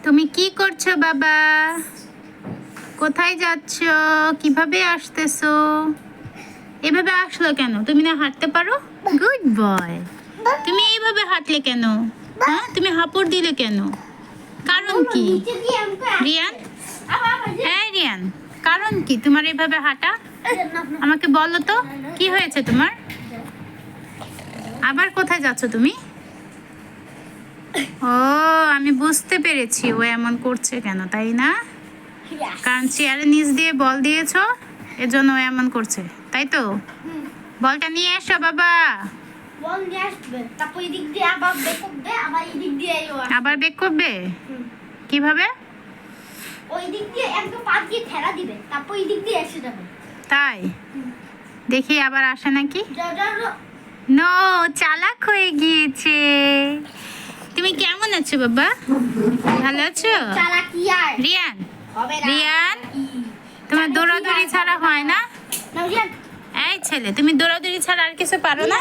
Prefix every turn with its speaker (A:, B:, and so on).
A: তুমি কি করছো বাবা? কোথায় যাচ্ছ? কিভাবে আসতেছো? এভাবে আসলো কেন? তুমি না হাঁটতে পারো? Good boy. তুমি এইভাবে হাঁটলে কেন? হ্যাঁ, তুমি হাঁপুড় দিলে কেন? কারণ কি রিয়ান? হ্যাঁ রিয়ান, কারণ কি তোমার এভাবে হাঁটা? আমাকে বলো তো, কি হয়েছে তোমার? আবার কোথায় যাচ্ছ তুমি? ও, আমি বুঝতে পেরেছি ও এমন করছে কেন, তাই না? কারণ চেয়ারের নিচ দিয়ে বল দিয়েছো, এজন্য ও এমন করছে, তাই তো? বলটা নিয়ে এসো বাবা।
B: বল নিয়ে আসবে, তারপর এদিক দিয়ে আবার বেক করবে, আবার এদিক দিয়ে
A: আবার বেক করবে? কিভাবে?
B: ওই দিক দিয়ে একদম পা দিয়ে ঠেলা দিবে, তারপর এদিক দিয়ে এসে যাবে।
A: তাই দেখি আবার আসে নাকি।
B: যা
A: নো, চালাক হয়ে গিয়েছে। তুমি কেমন আছো বাবা? ভালো আছো
B: চালাকি আর
A: রিয়ান?
B: হবে না।
A: রিয়ান, তোমার দৌড়াদৌড়ি ছাড়া হয় না?
B: না রিয়ান,
A: এই ছেলে, তুমি দৌড়াদৌড়ি ছাড়া আর কিছু পারো না?